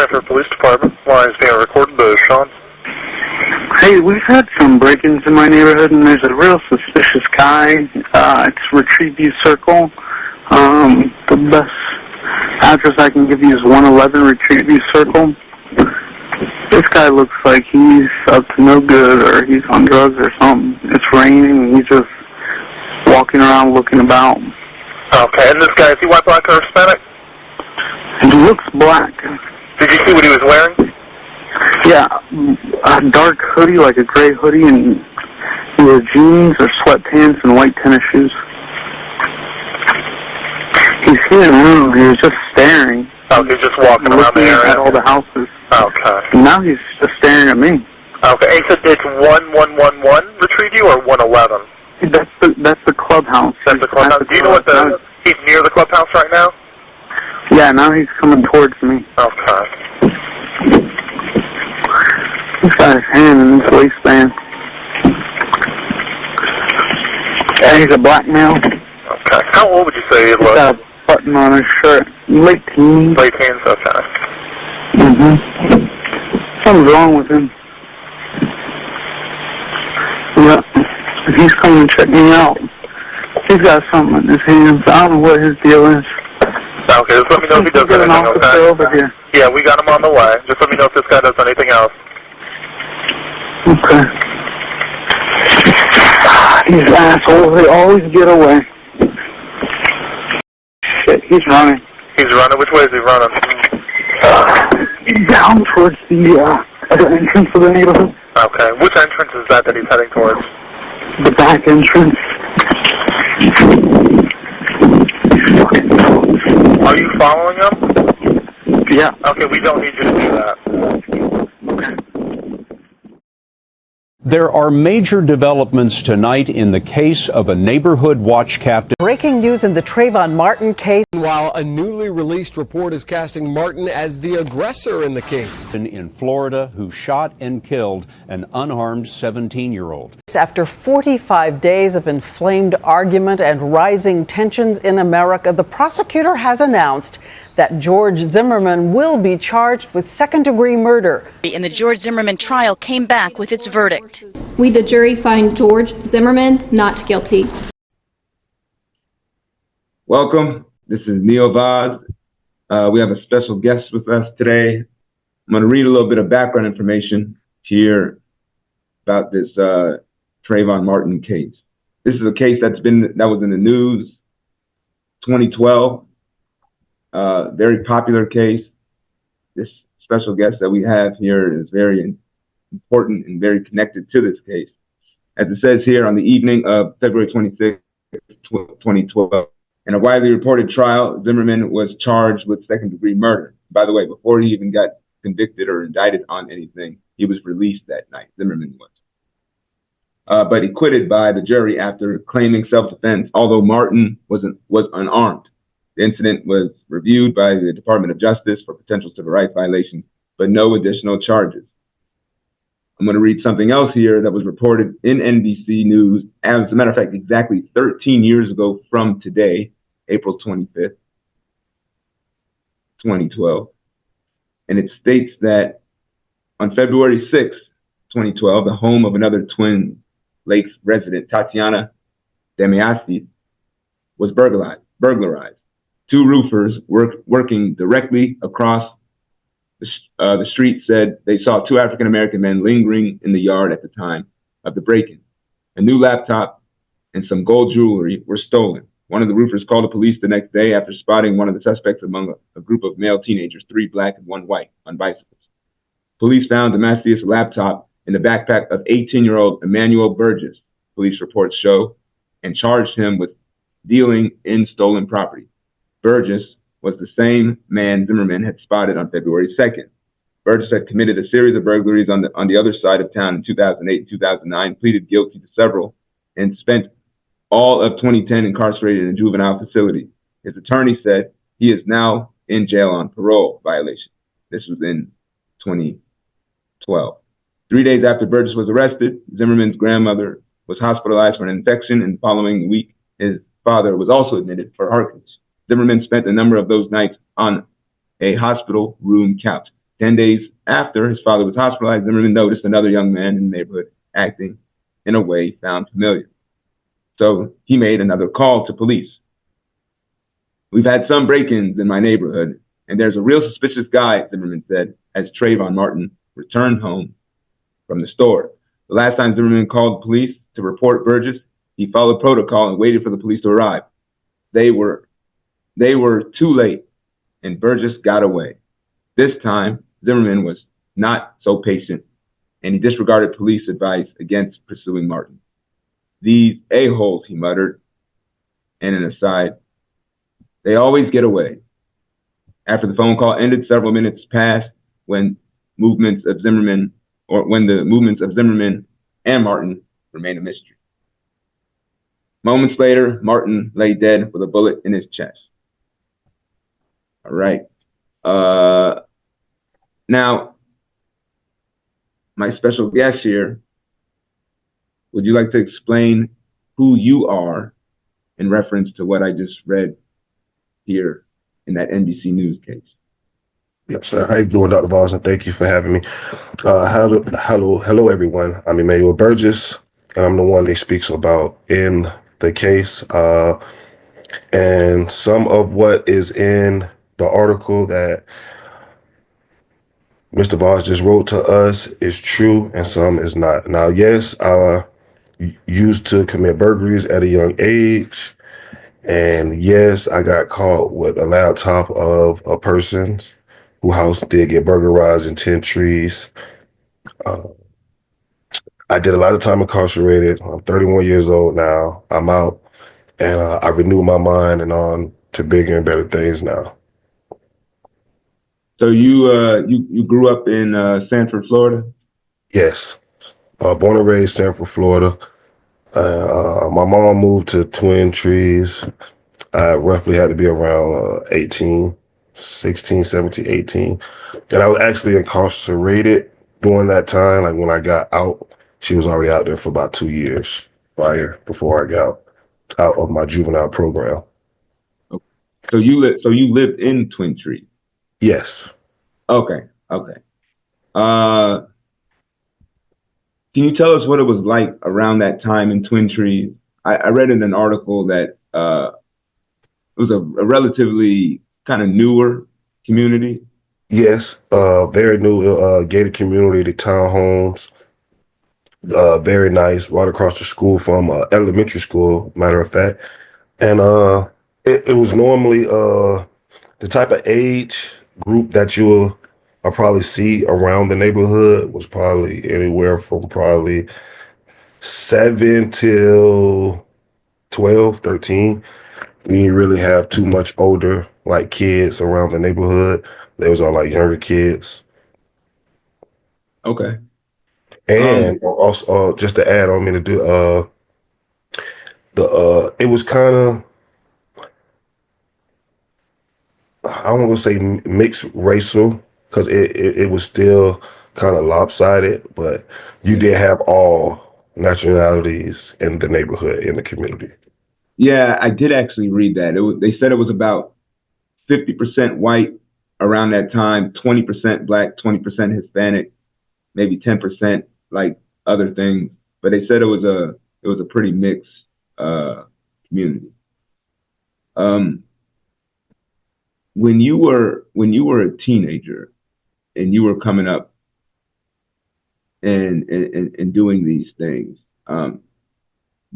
Frankfurt Police Department. Line is being recorded. Sean. Hey, we've had some break-ins in my neighborhood, and there's a real suspicious guy. It's Retrieve View Circle. The best address I can give you is 111 Retrieve View Circle. This guy looks like he's up to no good, or he's on drugs or something. It's raining, and he's just walking around looking about. Okay, and this guy, is he white, black, or Hispanic? He looks black. Did you see what he was wearing? Yeah, a dark hoodie, like a gray hoodie, and either jeans or sweatpants and white tennis shoes. He's here in the room. He was just staring. Oh, he's just walking around the area? At all the houses. Okay. And now he's just staring at me. Okay, and so it's 1111 Retrieve You or 111? That's the clubhouse. That's the clubhouse. Do you know what he's near the clubhouse right now? Yeah, now he's coming towards me. Okay. He's got his hand in his waistband. Yeah, he's a black male. Okay. How old would you say he was? He's got a button on his shirt. Late teens. Late teens, okay. Something's wrong with him. Yeah. He's coming to check me out. He's got something in his hands. I don't know what his deal is. Okay, just let me know if he does anything, okay? Over here. Yeah, we got him on the way. Just let me know if this guy does anything else. Okay. These assholes, they always get away. Shit, he's running. He's running? Which way is he running? Down towards the entrance of the neighborhood. Okay. Which entrance is that he's heading towards? The back entrance. Are you following him? Yeah. Okay, we don't need you to do that. Okay. There are major developments tonight in the case of a neighborhood watch captain. Breaking news in the Trayvon Martin case. While a newly released report is casting Martin as the aggressor in the case. In Florida, who shot and killed an unarmed 17-year-old. After 45 days of inflamed argument and rising tensions in America, the prosecutor has announced that George Zimmerman will be charged with second-degree murder. And the George Zimmerman trial came back with its verdict. We, the jury, find George Zimmerman not guilty. Welcome. This is Neil Vaz. We have a special guest with us today. I'm going to read a little bit of background information here about this Trayvon Martin case. This is a case that was in the news 2012. Very popular case. This special guest that we have here is very important and very connected to this case. As it says here, on the evening of February 26, 2012, in a widely reported trial, Zimmerman was charged with second-degree murder. By the way, before he even got convicted or indicted on anything, he was released that night. Zimmerman was. But acquitted by the jury after claiming self-defense, although Martin was unarmed. The incident was reviewed by the Department of Justice for potential civil rights violations, but no additional charges. I'm going to read something else here that was reported in NBC News, as a matter of fact, exactly 13 years ago from today, April 25th, 2012. And it states that on February 6th, 2012, the home of another Twin Lakes resident, Tatiana Demiasti, was burglarized. Two roofers working directly across the street said they saw two African-American men lingering in the yard at the time of the break-in. A new laptop and some gold jewelry were stolen. One of the roofers called the police the next day after spotting one of the suspects among a group of male teenagers, 3 black and 1 white, on bicycles. Police found Demastius' laptop in the backpack of 18-year-old Emmanuel Burgess, police reports show, and charged him with dealing in stolen property. Burgess was the same man Zimmerman had spotted on February 2nd. Burgess had committed a series of burglaries on the other side of town in 2008 and 2009, pleaded guilty to several, and spent all of 2010 incarcerated in a juvenile facility. His attorney said he is now in jail on parole violation. This was in 2012. 3 days after Burgess was arrested, Zimmerman's grandmother was hospitalized for an infection, and the following week, his father was also admitted for heart condition. Zimmerman spent a number of those nights on a hospital room couch. 10 days after his father was hospitalized, Zimmerman noticed another young man in the neighborhood acting in a way he found familiar. So he made another call to police. We've had some break-ins in my neighborhood, and there's a real suspicious guy, Zimmerman said, as Trayvon Martin returned home from the store. The last time Zimmerman called the police to report Burgess, he followed protocol and waited for the police to arrive. They were too late, and Burgess got away. This time, Zimmerman was not so patient, and he disregarded police advice against pursuing Martin. These a-holes, he muttered, and an aside, they always get away. After the phone call ended, several minutes passed when the movements of Zimmerman and Martin remained a mystery. Moments later, Martin lay dead with a bullet in his chest. All right. Now, my special guest here, would you like to explain who you are in reference to what I just read here in that NBC News case? Yes, sir. How you doing, Dr. Voss? And thank you for having me. Hello, everyone. I'm Emmanuel Burgess, and I'm the one that speaks about in the case. And some of what is in the article that Mr. Voss just wrote to us is true, and some is not. Now, yes, I used to commit burglaries at a young age. And yes, I got caught with a laptop of a person whose house did get burglarized in 10 trees. I did a lot of time incarcerated. I'm 31 years old now. I'm out, and I renewed my mind and on to bigger and better things now. So you grew up in Sanford, Florida? Yes, born and raised Sanford, Florida. My mom moved to Twin Trees. I roughly had to be around 18, 16, 17, 18. And I was actually incarcerated during that time. Like when I got out, she was already out there for about 2 years before I got out of my juvenile program. Okay. So you lived in Twin Trees? Yes. Okay. Can you tell us what it was like around that time in Twin Trees? I read in an article that it was a relatively kind of newer community. Yes, very new, gated community, the townhomes, very nice, right across the school from elementary school, matter of fact. And it was normally the type of age group that you'll probably see around the neighborhood was probably anywhere from probably 7 till 12, 13. You didn't really have too much older like kids around the neighborhood. They was all like younger kids. Okay. And also just to add on me to do it was kind of, I don't want to say mixed racial because it was still kind of lopsided, but you did have all nationalities in the neighborhood, in the community. Yeah, I did actually read that. They said it was about 50% white around that time, 20% black, 20% Hispanic, maybe 10% like other things. But they said it was a pretty mixed community. When you were a teenager and you were coming up and doing these things,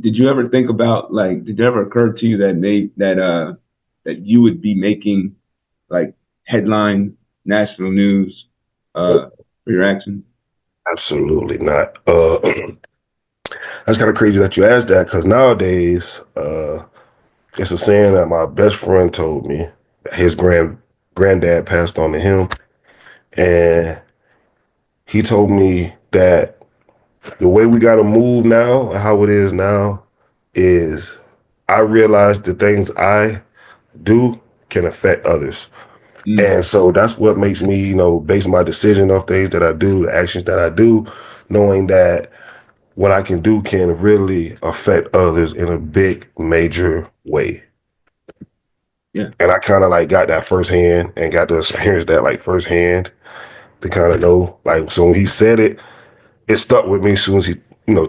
did you ever think about did it ever occur to you that you would be making like headline national news for your actions? Absolutely not. That's kind of crazy that you asked that because nowadays it's a saying that my best friend told me. His granddad passed on to him, and he told me that the way we got to move now and how it is now is I realize the things I do can affect others. And so that's what makes me, base my decision off things that I do, the actions that I do, knowing that what I can do can really affect others in a big, major way. Yeah. And I kind of got that firsthand and got to experience that firsthand. to kind of know. Like, so when he said it, it stuck with me as soon as he,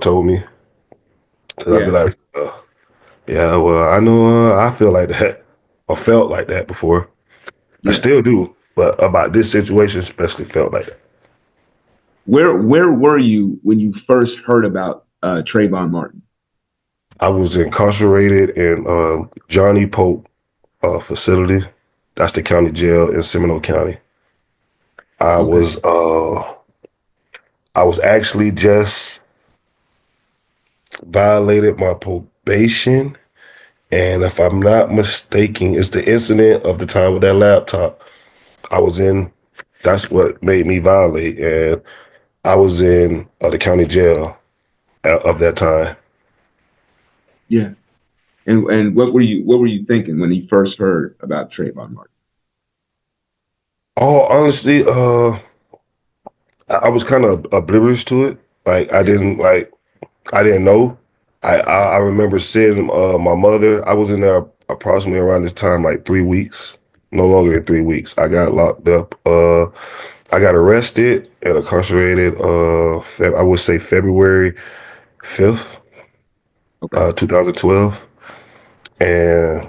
told me. Cause I'd be like, yeah, well, I know I feel like that or felt like that before. I still do, but about this situation especially felt like that. Where were you when you first heard about Trayvon Martin? I was incarcerated in Johnny Pope facility. That's the county jail in Seminole County. I was actually just violated my probation, and if I'm not mistaken, it's the incident of the time with that laptop. I was in. That's what made me violate, and I was in the county jail of that time. Yeah. And what were you thinking when you first heard about Trayvon Martin? Oh, honestly, I was kind of oblivious to it. Like I didn't know. I remember seeing my mother. I was in there approximately around this time, like 3 weeks. No longer than 3 weeks. I got locked up. I got arrested and incarcerated. I would say February 5th, 2012, and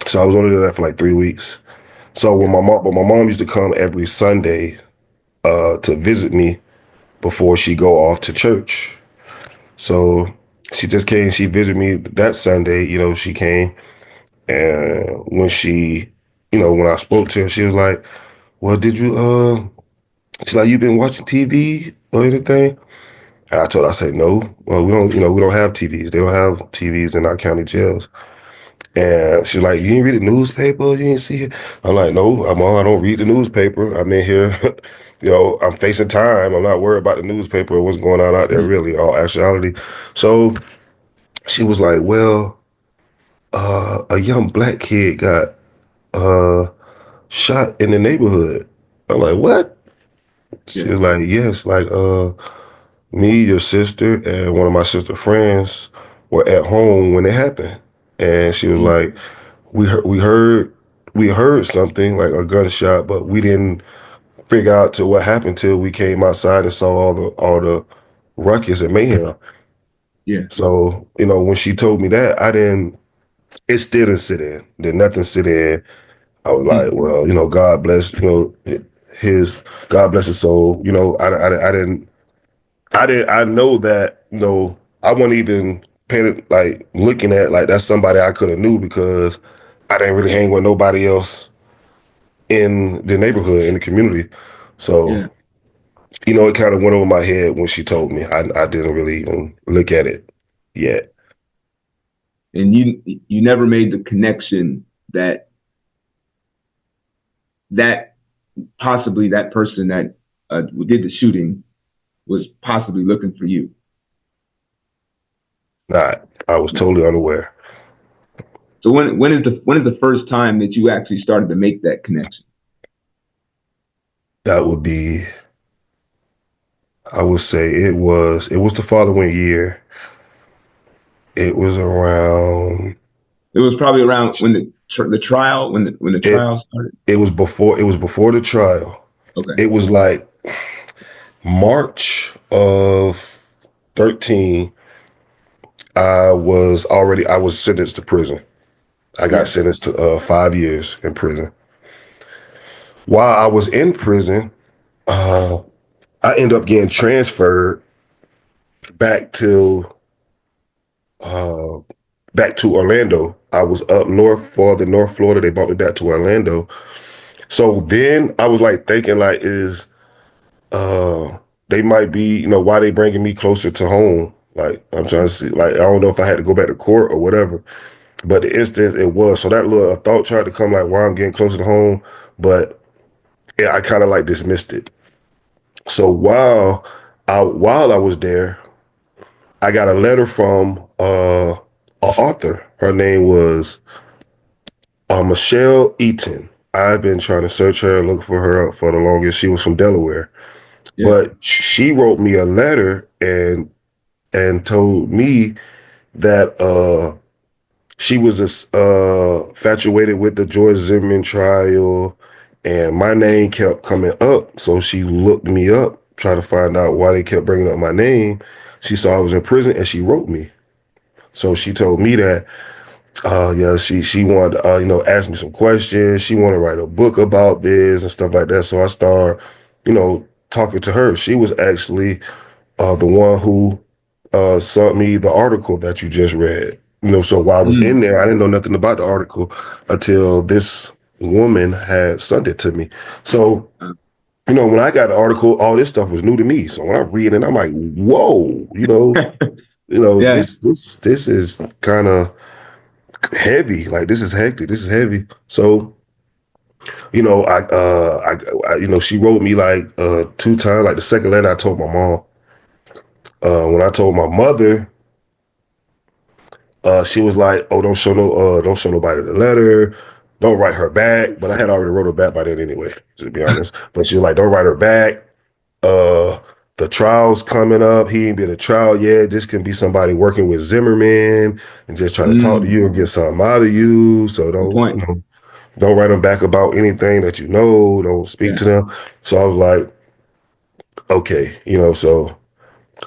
so I was only there for like 3 weeks. So when my mom used to come every Sunday to visit me before she go off to church. So she just came. She visited me that Sunday. She came, and when I spoke to her, she was like, "Well, did you she's like, you been watching TV or anything?" And I told her, I said, "No. Well, we don't have TVs. They don't have TVs in our county jails." And she's like, "You didn't read the newspaper? You didn't see it?" I'm like, "No, I don't read the newspaper. I'm in here, I'm facing time. I'm not worried about the newspaper or what's going on out there, really, all actuality." So she was like, "Well, a young black kid got shot in the neighborhood." I'm like, "What?" She was like, "Yes, like me, your sister, and one of my sister friends were at home when it happened." And she was like, we heard something like a gunshot, but we didn't figure out to what happened till we came outside and saw all the ruckus and mayhem." Yeah. So, when she told me that, it still didn't sit in. Did nothing sit in. I was like, well, God bless, God bless his soul. I know that, I wasn't even paying, like looking at like that's somebody I could have knew because I didn't really hang with nobody else in the neighborhood, in the community. So, it kind of went over my head when she told me. I didn't really even look at it yet. And you never made the connection that possibly that person that did the shooting was possibly looking for you. Not. I was totally unaware. So when is the first time that you actually started to make that connection? That would be, I would say it was the following year. It was around. It was probably around when the trial when the trial started. It was before the trial. Okay. It was like March of 13. I was sentenced to prison. I got sentenced to 5 years in prison. While I was in prison, I ended up getting transferred back to Orlando. I was up north for the North Florida. They brought me back to Orlando. So then I was like thinking like, they might be, why they bringing me closer to home? Like I'm trying to see, like I don't know if I had to go back to court or whatever. But the instance it was, so that little thought tried to come like, why I'm getting closer to home, but yeah, I kind of like dismissed it. So while I was there, I got a letter from an author. Her name was Michelle Eaton. I've been trying to search her, look for her for the longest. She was from Delaware, but she wrote me a letter and told me that she was infatuated with the George Zimmerman trial, and my name kept coming up. So she looked me up, tried to find out why they kept bringing up my name. She saw I was in prison, and she wrote me. So she told me that, yeah, she wanted to, ask me some questions. She wanted to write a book about this and stuff like that. So I started, talking to her. She was actually the one who sent me the article that you just read. So while I was in there, I didn't know nothing about the article until this woman had sent it to me. So, when I got the article, all this stuff was new to me. So when I read it, I'm like, whoa, Yeah. this is kind of heavy. Like, this is hectic. This is heavy. So, she wrote me like 2 times. Like the second letter, I told my mom. When I told my mother, she was like, "Oh, don't show nobody the letter. Don't write her back." But I had already wrote her back by then anyway, to be honest. But she was like, "Don't write her back. The trial's coming up. He ain't been a trial yet. This can be somebody working with Zimmerman and just trying to talk to you and get something out of you. So Good point. don't write them back about anything that you know. Don't speak to them." So I was like, okay, so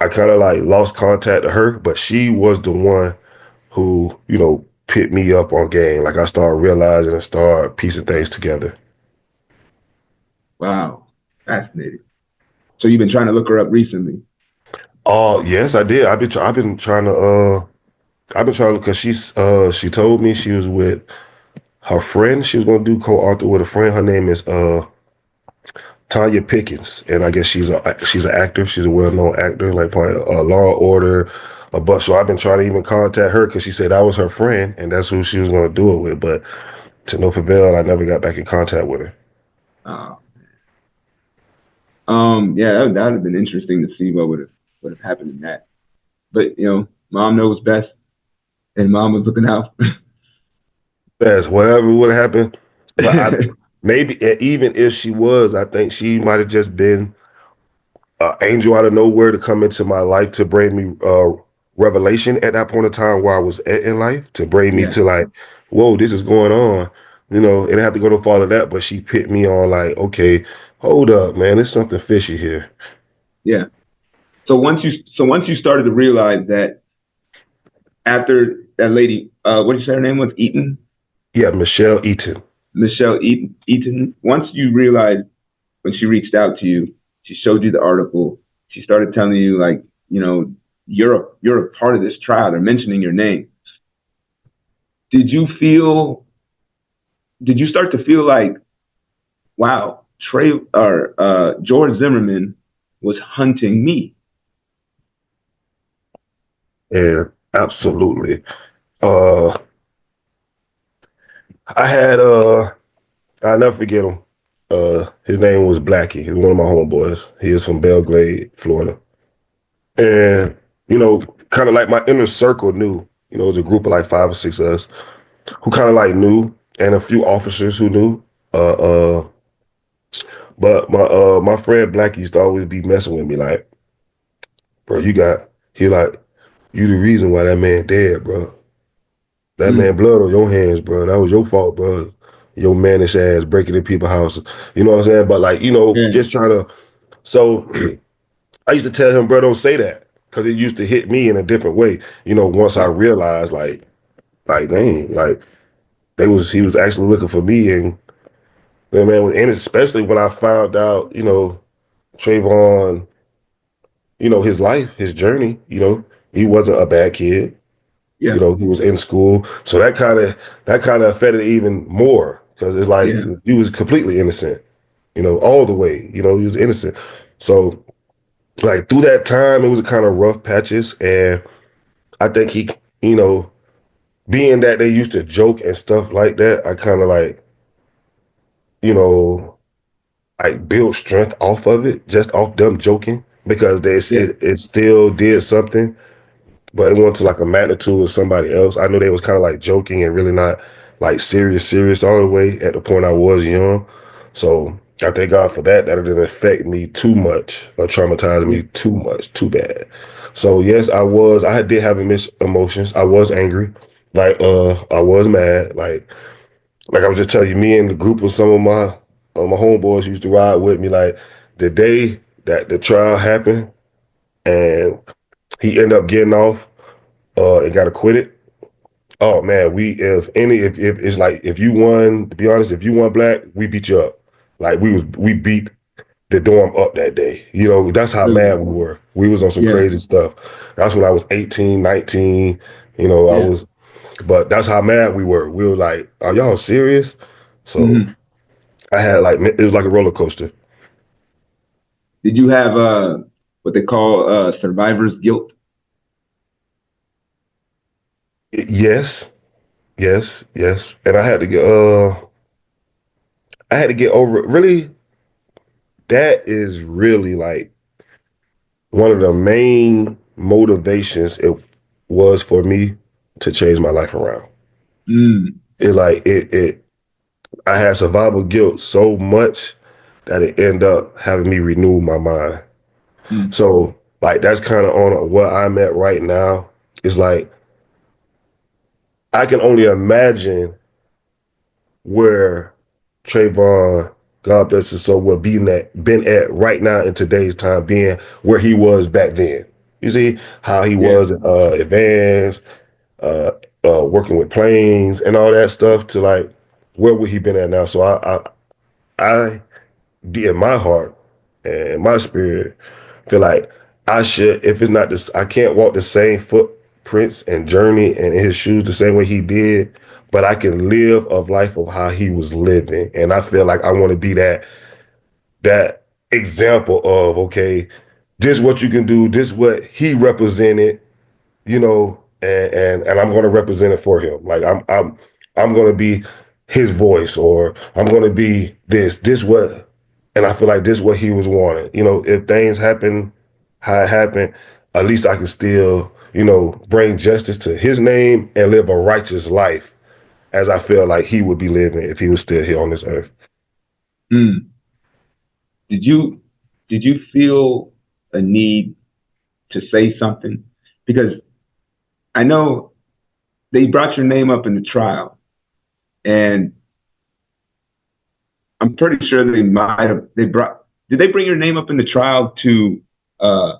I kind of like lost contact to her, but she was the one who, picked me up on game. Like I started realizing and started piecing things together. Wow. Fascinating. So you've been trying to look her up recently? Yes, I did. I've been trying to because she told me she was with her friend. She was going to do co-author with a friend. Her name is Tanya Pickens, and I guess she's an actor. She's a well-known actor, like part of Law and Order. But so I've been trying to even contact her because she said that was her friend, and that's who she was going to do it with. But to no avail, I never got back in contact with her. Yeah, that would have been interesting to see what would have happened in that. But mom knows best, and mom was looking out. Best, whatever would have happened. But maybe even if she was, I think she might have just been an angel out of nowhere to come into my life to bring me revelation at that point in time where I was at in life, to bring me to like, whoa, this is going on. It didn't have to go no farther than that, but she put me on like, okay, hold up, man, there's something fishy here. Yeah. So once you started to realize that after that lady, what did you say her name was? Eaton? Yeah, Michelle Eaton. Michelle Eaton. Once you realized when she reached out to you, she showed you the article, she started telling you like, you're a part of this trial. They're mentioning your name. Did you start to feel like, wow, George Zimmerman was hunting me? Yeah, absolutely. I had I'll never forget him. His name was Blackie. He was one of my homeboys. He is from Belgrade, Florida. And, kind of like my inner circle knew, it was a group of like 5 or 6 of us who kind of like knew, and a few officers who knew. But my friend Blackie used to always be messing with me like, bro, you the reason why that man dead, bro. That man blood on your hands, bro. That was your fault, bro. Your mannish ass breaking in people's houses. You know what I'm saying? But like, just trying to. So I used to tell him, bro, don't say that, because it used to hit me in a different way. Once I realized, like, dang, like he was actually looking for me, and man, and especially when I found out, Trayvon, his life, his journey. He wasn't a bad kid. Yeah. He was in school, so that kind of affected it even more, because it's like he was completely innocent, all the way. He was innocent. So, like through that time, it was kind of rough patches, and I think he, being that they used to joke and stuff like that, I kind of like, like build strength off of it, just off them joking, because it still did something. But it went to like a magnitude of somebody else. I knew they was kind of like joking and really not like serious all the way at the point I was young. So I thank God for that. That it didn't affect me too much or traumatize me too much, too bad. So yes, I did have mixed emotions. I was angry. Like I was mad. Like I was just telling you, me and the group of some of my homeboys used to ride with me. Like the day that the trial happened and he ended up getting off and got acquitted. Oh man, if it's like if you won, to be honest, if you won black, we beat you up. Like we beat the dorm up that day. You know, that's how Really? mad we were. We was on some Yeah. crazy stuff. That's when I was 18, 19. You know, I Yeah. was, but that's how mad we were. We were like, are y'all serious? So Hmm. I had like, it was like a roller coaster. Did you have what they call survivor's guilt? Yes, yes. And I had to get over it. Really, that is really like one of the main motivations it was for me to change my life around. Mm. It I had survival guilt so much that it ended up having me renew my mind. Mm. So like that's kind of on what I'm at right now. It's like I can only imagine where Trayvon, God bless his soul, will been at right now in today's time, being where he was back then. You see how he Yeah. was advanced, uh, working with planes and all that stuff. To like, where would he been at now? So I in my heart and my spirit, feel like I should, if it's not this, I can't walk the same footprints and journey and in his shoes the same way he did, but I can live a life of how he was living. And I feel like I want to be that example of, okay, this what you can do, this what he represented, you know, and I'm going to represent it for him. Like I'm going to be his voice, or I'm going to be this what, and I feel like this what he was wanting. You know, if things happen how it happened, at least I can still, you know, bring justice to his name and live a righteous life as I feel like he would be living if he was still here on this earth. Mm. Did you feel a need to say something? Because I know they brought your name up in the trial, and I'm pretty sure did they bring your name up in the trial to uh,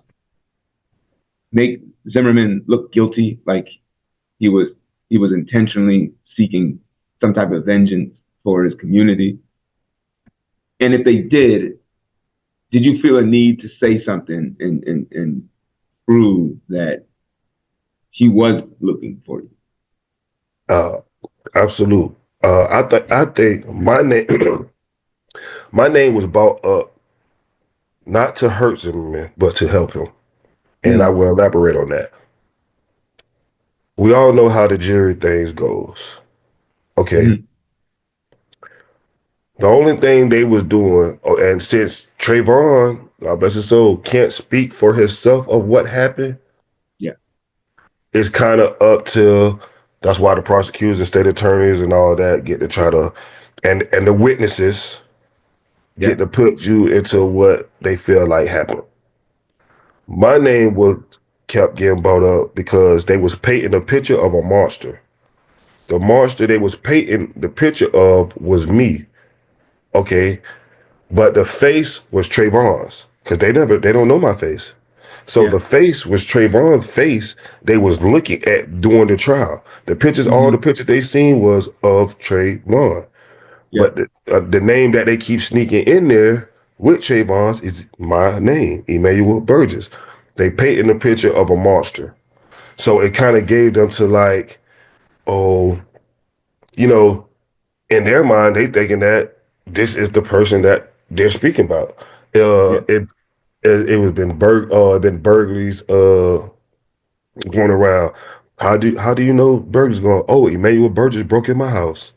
make Zimmerman look guilty, like he was intentionally seeking some type of vengeance for his community? And if they did you feel a need to say something and prove that he was looking for you? Uh, absolute. I think my name my name was brought up not to hurt Zimmerman, but to help him. And I Mm. will elaborate on that. We all know how the jury things goes. Okay. Mm-hmm. The only thing they was doing, and since Trayvon, God bless his soul, can't speak for himself of what happened, Yeah. it's kind of up to, that's why the prosecutors and state attorneys and all that get to try to, and the witnesses Yeah. get to put you into what they feel like happened. My name was kept getting brought up because they was painting a picture of a monster. The monster they was painting the picture of was me. Okay. But the face was Trayvon's because they don't know my face. So Yeah. the face was Trayvon's face they was looking at during the trial. The pictures, all the Mm-hmm. pictures they seen was of Trayvon. Yeah. But the name that they keep sneaking in there with Trayvon's is my name, Emmanuel Burgess. They painted a picture of a monster. So it kind of gave them to like, oh, you know, in their mind, they thinking that this is the person that they're speaking about. Yeah. It was been burglaries going around. How do you know burglaries going? Oh, Emmanuel Burgess broke in my house.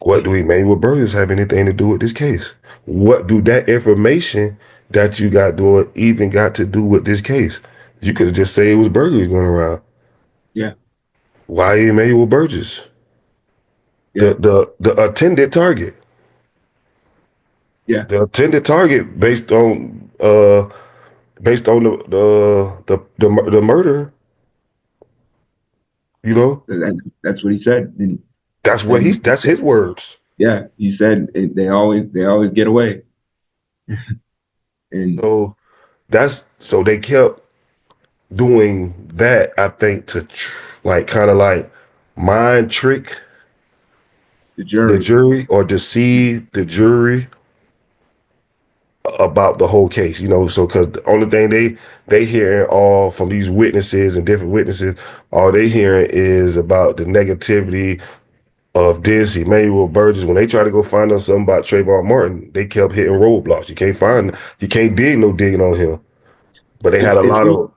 What do Emmanuel Burgess have anything to do with this case? What do that information that you got doing even got to do with this case? You could have just say it was burglaries going around. Yeah. Why Emmanuel Burgess? Yeah. The attended target. Yeah. The intended target based on the murder, you know, That's what he said. that's And his words. Yeah, you said they always get away. And So so they kept doing that, I think, to like kind of like mind trick the the jury. jury or deceive the jury about the whole case, so because the only thing they hearing all from these witnesses and different witnesses, all they hearing is about the negativity of this Emmanuel Burgess. When they try to go find out something about Trayvon Martin, they kept hitting roadblocks. You can't digging on him. But they had a It lot seems, of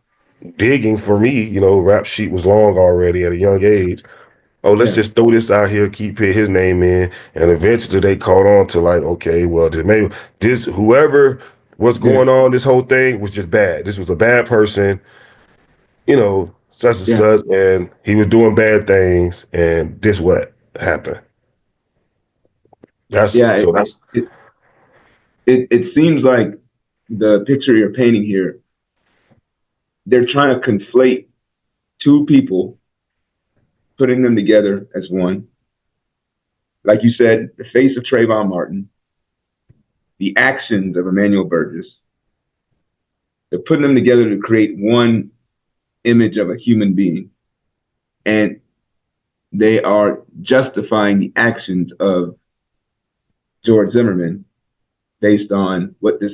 digging for me. Rap sheet was long already at a young age. Oh, let's yeah, just throw this out here, keep his name in, and eventually they caught on to like, okay, well, maybe this whoever was yeah, going on, this whole thing was just bad. This was a bad person, such and yeah, such, and he was doing bad things, and this what happened. That's yeah. so that's It, it seems like the picture you're painting here, they're trying to conflate two people, putting them together as one. Like you said, the face of Trayvon Martin, the actions of Emmanuel Burgess. They're putting them together to create one image of a human being. And they are justifying the actions of George Zimmerman based on what this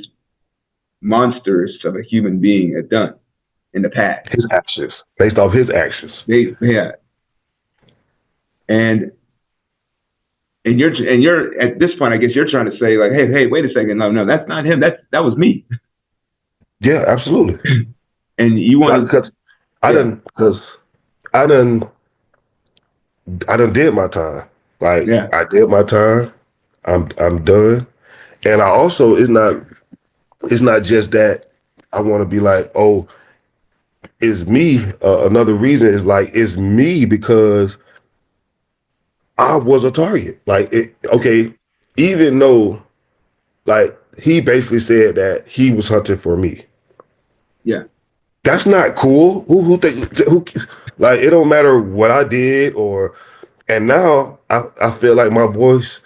monstrous of a human being had done in the past. his actions, based off his actions. Yeah, and you're at this point, I guess you're trying to say like, hey, wait a second, no, that's not him. That was me. Yeah, absolutely. And you want to, Because yeah, I done did my time. Like yeah, I did my time. I'm done. And I also it's not just that I want to be like, oh, it's me. Another reason is like it's me because I was a target. Like okay, even though like he basically said that he was hunting for me. yeah, That's not cool. Who like it don't matter what I did or and now I feel like my voice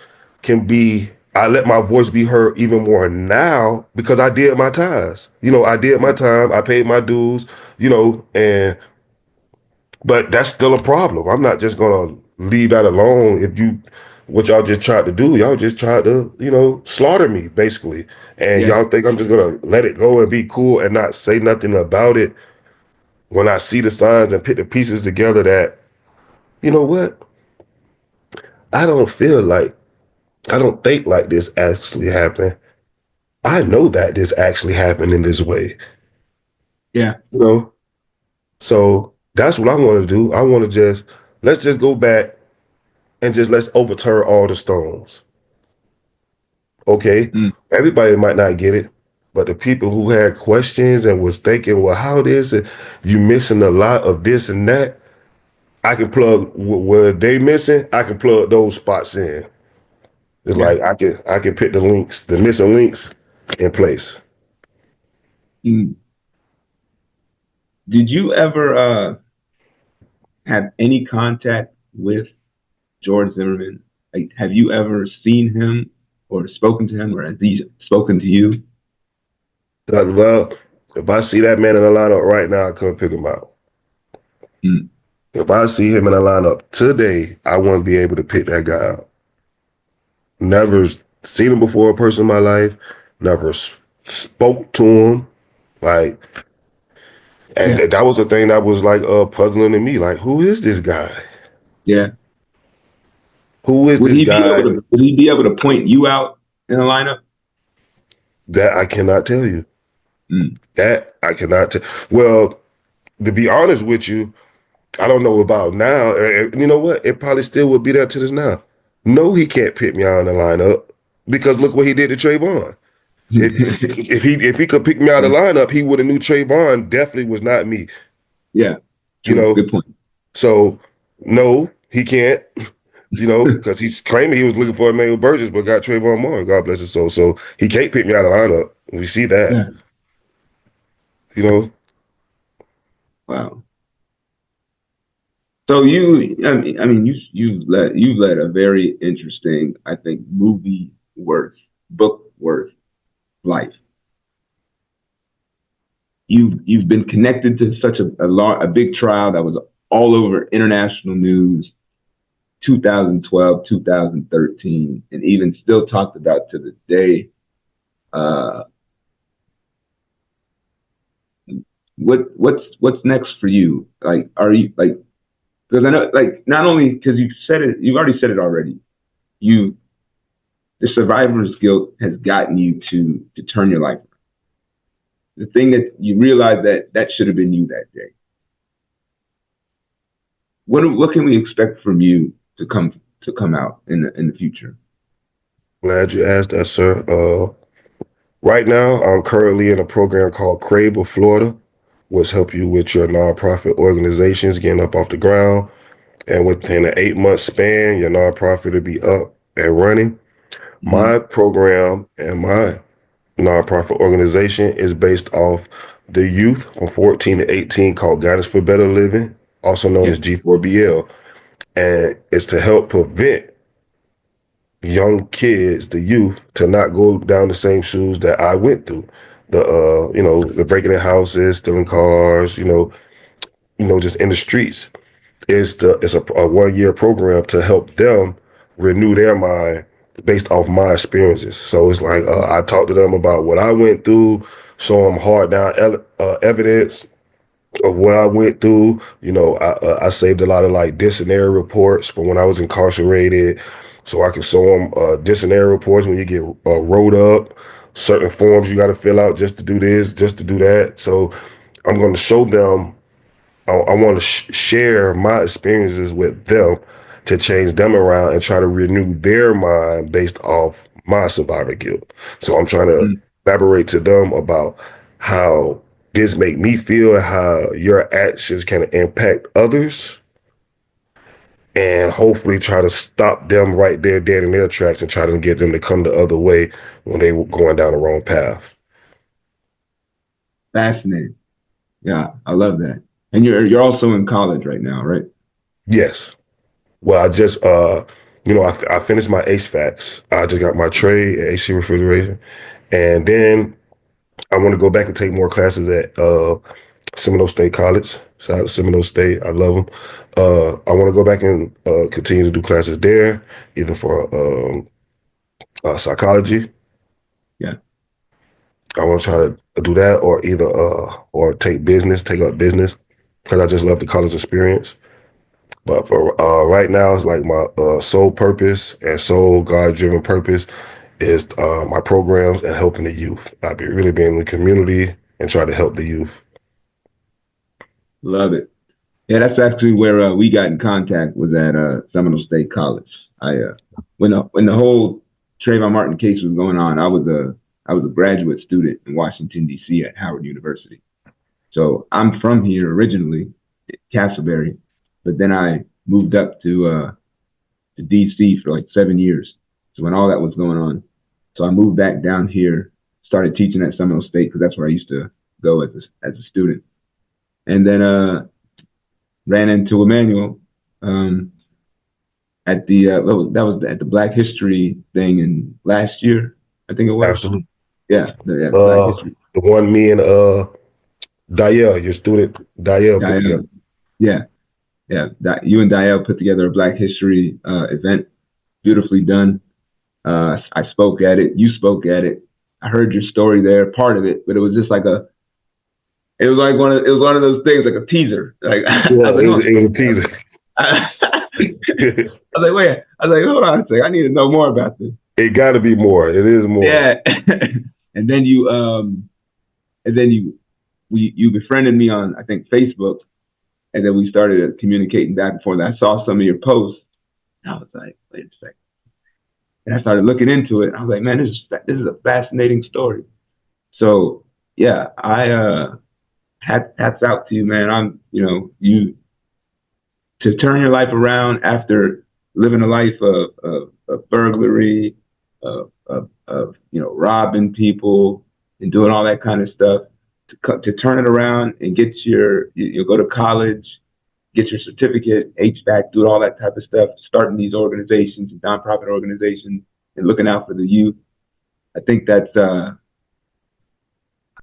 I let my voice be heard even more now because I did my times. I did my time, I paid my dues, and but that's still a problem. I'm not just gonna leave that alone what y'all just tried to do. Y'all just tried to, slaughter me, basically. And yeah, y'all think I'm just gonna let it go and be cool and not say nothing about it when I see the signs and put the pieces together that, you know what? I don't feel like I don't think like this actually happened. I know that this actually happened in this way, yeah, you know? So that's what I want to do. I want to let's just go back and let's overturn all the stones. Okay. mm, Everybody might not get it, but the people who had questions and was thinking, well, how this, and you missing a lot of this and that, I can plug where they missing, I can plug those spots in. It's yeah. like I can pick the missing links in place. Mm. Did you ever have any contact with George Zimmerman? Like, have you ever seen him or spoken to him, or has he spoken to you? Well, if I see that man in the lineup right now, I come pick him out. Mm. If I see him in the lineup today, I wouldn't be able to pick that guy out. Never seen him before, a person in my life. Never spoke to him. Like, and Yeah, that was the thing that was like puzzling to me. Like, who is this guy? yeah. Who is this guy Would he be able to point you out in the lineup? that I cannot tell you? Mm. That I cannot tell. Well, to be honest with you, I don't know about now. And you know what? It probably still would be there to this now. No, he can't pick me out in the lineup because look what he did to Trayvon. If he could pick me out of the lineup, he would have knew Trayvon definitely was not me. Yeah, You know, good point. so no, he can't. Because he's claiming he was looking for Emmanuel Burgess, but got Trayvon Martin. God bless his soul. So he can't pick me out of the lineup. We see that. Yeah. You know. Wow. So you've led a very interesting, I think, movie worth, book worth life. You've been connected to such a big trial that was all over international news, 2012, 2013, and even still talked about to this day. What's next for you? Like, are you like? Because I know, like, not only because you've already said it already. The survivor's guilt has gotten you to turn your life around. The thing that you realize that should have been you that day. What can we expect from you to come out in the future? Glad you asked that, sir. Right now, I'm currently in a program called Crave of Florida, which help you with your nonprofit organizations getting up off the ground. And within an 8-month span, your nonprofit will be up and running. My program and my nonprofit organization is based off the youth from 14 to 18 called Guidance for Better Living, also known as G4BL. And it's to help prevent young kids, the youth, to not go down the same shoes that I went through. The breaking in houses, stealing cars, just in the streets. It's a 1-year program to help them renew their mind based off my experiences. So it's like I talk to them about what I went through, show them hard down evidence of what I went through. I saved a lot of like dysentery reports from when I was incarcerated, so I can show them dysentery reports when you get rolled up, certain forms you got to fill out just to do this, just to do that. So I'm going to show them. I want to share my experiences with them to change them around and try to renew their mind based off my survivor guilt. So I'm trying to elaborate to them about how this make me feel and how your actions can impact others, and hopefully try to stop them right there dead in their tracks and try to get them to come the other way when they were going down the wrong path. Fascinating. Yeah, I love that. And you're also in college right now, right? Yes. Well, I just I finished my HVACs. I just got my trade and AC refrigeration, and then I want to go back and take more classes at Seminole State College. Shout out to Seminole State. I love them. I want to go back and continue to do classes there, either for psychology. Yeah. I want to try to do that, or either or take up business, because I just love the college experience. But for right now, it's like my sole purpose and sole God-driven purpose is my programs and helping the youth. I've been really being in the community and try to help the youth. Love it. Yeah, that's actually where we got in contact, was at Seminole State College. When the whole Trayvon Martin case was going on, I was a graduate student in Washington, D.C. at Howard University. So I'm from here originally, Castleberry, but then I moved up to D.C. for like 7 years. So when all that was going on, so I moved back down here, started teaching at Seminole State, because that's where I used to go as a student. And then ran into Emmanuel at that was at the Black History thing in last year, I think it was. Absolutely. Yeah, Black History. The one me and Diel, your student Diel put together. Yeah. You and Diel put together a Black History event, beautifully done. I spoke at it. You spoke at it. I heard your story there, part of it, but it was just like it was one of those things, like a teaser. Like, yeah, it was a teaser. I was like, wait. I was like, hold on a second. I need to know more about this. It got to be more. It is more. Yeah. And then you befriended me on, I think, Facebook, and then we started communicating back and forth. I saw some of your posts, and I was like, wait a second. And I started looking into it. I was like, man, this is a fascinating story. So yeah, hats out to you, man. You to turn your life around after living a life of burglary, of robbing people and doing all that kind of stuff, to turn it around and get you'll go to college get your certificate, HVAC, do all that type of stuff, starting these organizations and nonprofit organizations and looking out for the youth. I think that's,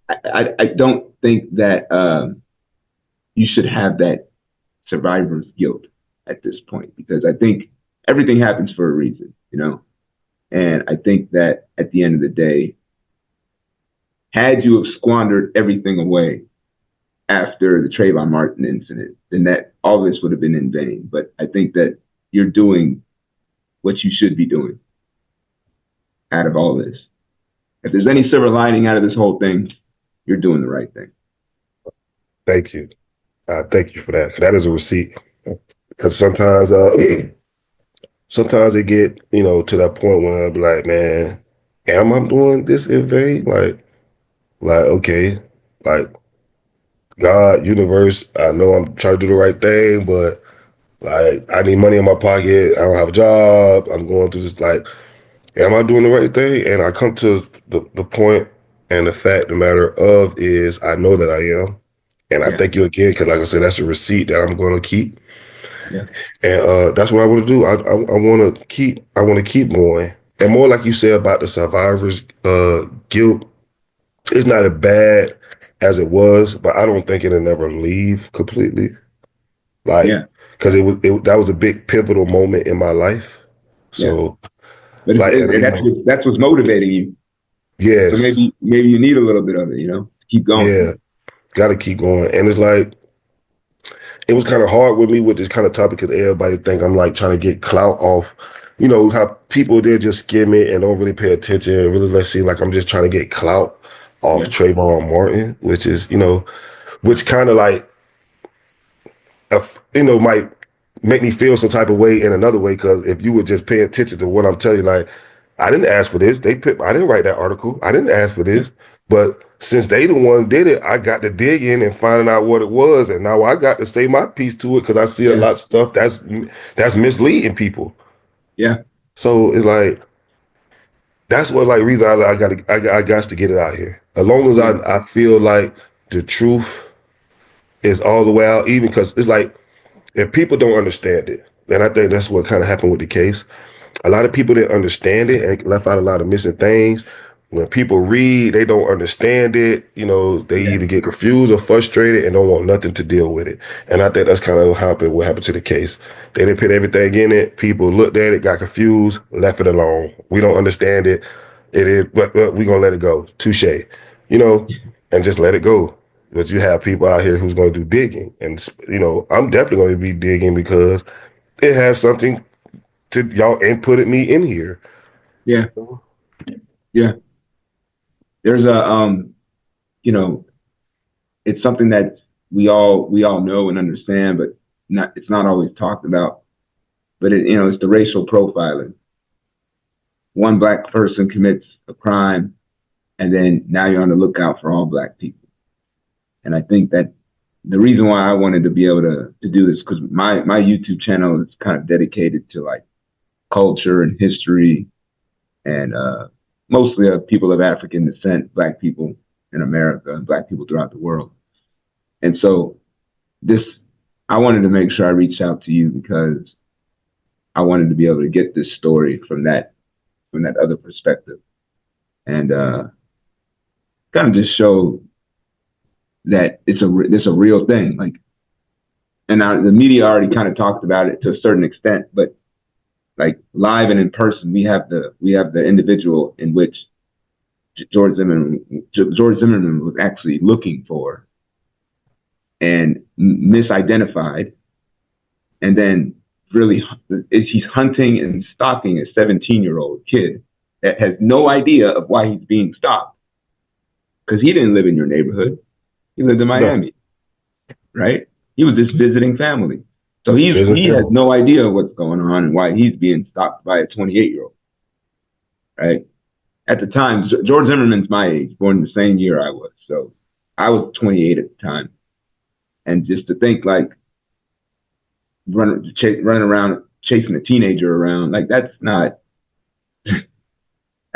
I don't think that you should have that survivor's guilt at this point, because I think everything happens for a reason, you know? And I think that at the end of the day, had you have squandered everything away after the Trayvon Martin incident, then that all this would have been in vain. But I think that you're doing what you should be doing out of all this. If there's any silver lining out of this whole thing, you're doing the right thing. Thank you. Thank you for that. That is a receipt. Because sometimes, sometimes it get, you know, to that point when I'll be like, man, am I doing this in vain? Like, okay, like, God, universe, I know I'm trying to do the right thing, but like, I need money in my pocket. I don't have a job. I'm going through this, like, am I doing the right thing? And I come to the point, and the fact of the matter of is I know that I am. And I thank you again, because like I said, that's a receipt that I'm going to keep. Yeah. And that's what I want to do. I want to keep going. And more like you said about the survivor's guilt, it's not as bad as it was, but I don't think it'll never leave completely. Like, because that was a big pivotal moment in my life. So, but like, that's what's motivating you. Yes. So maybe you need a little bit of it, you know, to keep going. Yeah, got to keep going. And it's like, it was kind of hard with me with this kind of topic because everybody think I'm like trying to get clout off, you know, how people there just skim it and don't really pay attention and really let it seem like I'm just trying to get clout off Trayvon Martin, which is, you know, which kind of like, you know, might make me feel some type of way in another way, because if you would just pay attention to what I'm telling you, like, I didn't ask for this. I didn't write that article. I didn't ask for this. But since they the one did it, I got to dig in and finding out what it was. And now I got to say my piece to it, because I see a lot of stuff that's misleading people. Yeah. So it's like, that's what like reason I got to get it out here. As long as I feel like the truth is all the way out, even because it's like, if people don't understand it, and I think that's what kind of happened with the case. A lot of people didn't understand it and left out a lot of missing things. When people read, they don't understand it. You know, they either get confused or frustrated and don't want nothing to deal with it. And I think that's kind of what happened to the case. They didn't put everything in it. People looked at it, got confused, left it alone. We don't understand it. It is, but we're going to let it go. Touche. You know, and just let it go. But you have people out here who's going to do digging. And, you know, I'm definitely going to be digging because it has something to y'all inputted me in here. Yeah. Yeah. There's a, you know, it's something that we all know and understand, but it's not always talked about. But you know, it's the racial profiling. One black person commits a crime, and then now you're on the lookout for all black people. And I think that the reason why I wanted to be able to do this, because my YouTube channel is kind of dedicated to like culture and history, and mostly of people of African descent, black people in America and black people throughout the world. And so I wanted to make sure I reached out to you because I wanted to be able to get this story from that other perspective, and kind of just show that it's a real thing. Like, and now the media already kind of talked about it to a certain extent, but like live and in person, we have the individual in which George Zimmerman was actually looking for and misidentified, and then really he's hunting and stalking a 17-year-old kid that has no idea of why he's being stalked, because he didn't live in your neighborhood. He lived in Miami, right? He was just visiting family. So he has no idea what's going on and why he's being stalked by a 28-year-old, right? At the time, George Zimmerman's my age, born the same year I was. So I was 28 at the time. And just to think like running around chasing a teenager around, like that's not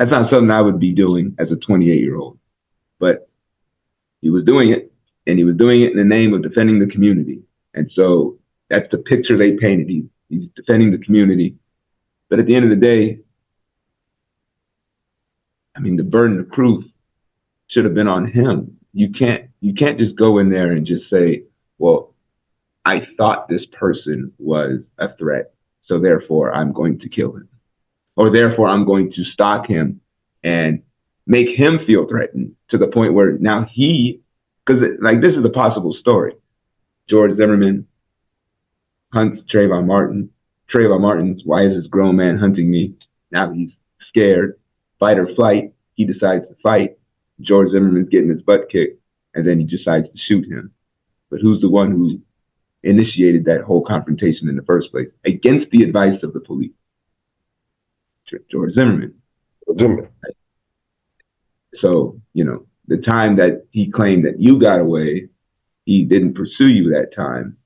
something I would be doing as a 28-year-old. But he was doing it, and he was doing it in the name of defending the community. And so That's the picture they painted. He's defending the community. But at the end of the day, I mean, the burden of proof should have been on him. You can't just go in there and just say, well, I thought this person was a threat, so therefore I'm going to kill him. Or therefore I'm going to stalk him and make him feel threatened to the point where now because like this is a possible story. George Zimmerman hunts Trayvon Martin. Trayvon Martin's, why is this grown man hunting me? Now he's scared, fight or flight. He decides to fight. George Zimmerman's getting his butt kicked, and then he decides to shoot him. But who's the one who initiated that whole confrontation in the first place against the advice of the police? George Zimmerman. Zimmerman. So, the time that he claimed that you got away, he didn't pursue you that time.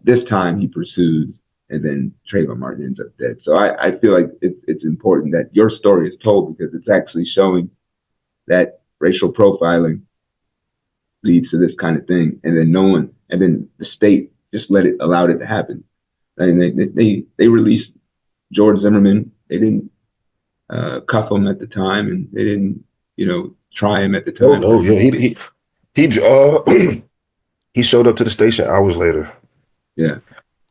This time he pursues, and then Trayvon Martin ends up dead. So I feel like it's important that your story is told, because it's actually showing that racial profiling leads to this kind of thing, and then the state just allowed it to happen. And they released George Zimmerman. They didn't cuff him at the time, and they didn't try him at the time. Oh yeah, he showed up to the station hours later. Yeah.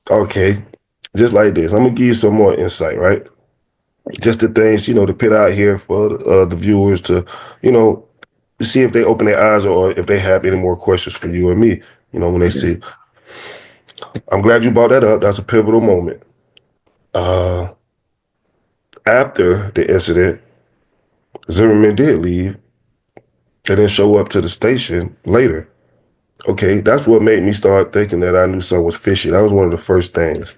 Okay, just like this, I'm gonna give you some more insight, right? Just the things to put out here for the viewers to to see if they open their eyes or if they have any more questions for you and me. When they see. I'm glad you brought that up. That's a pivotal moment. After the incident, Zimmerman did leave and then show up to the station later. Okay, that's what made me start thinking that I knew something was fishy. That was one of the first things.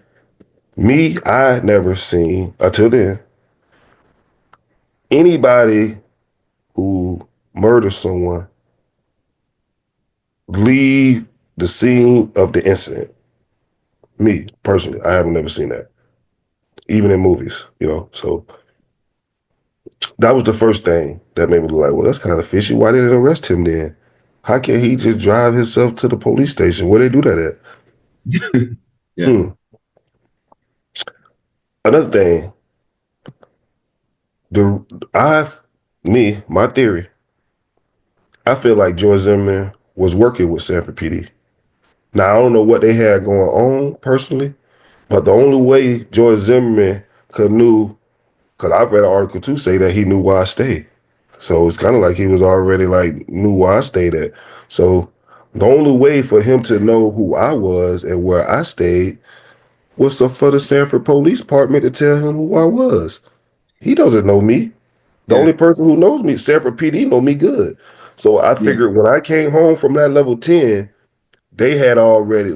I never seen, until then, anybody who murders someone leave the scene of the incident. Me, personally, I haven't never seen that. Even in movies, So that was the first thing that made me look like, well, that's kind of fishy. Why didn't they arrest him then? How can he just drive himself to the police station? Where they do that at? Yeah. Another thing, my theory, I feel like George Zimmerman was working with Sanford PD. Now, I don't know what they had going on personally, but the only way George Zimmerman knew, because I've read an article too, say that he knew why I stayed. So it's kind of like he was already knew where I stayed at. So the only way for him to know who I was and where I stayed was for the Sanford Police Department to tell him who I was. He doesn't know me. The only person who knows me, Sanford PD, know me good. So I figured when I came home from that level 10, they had already,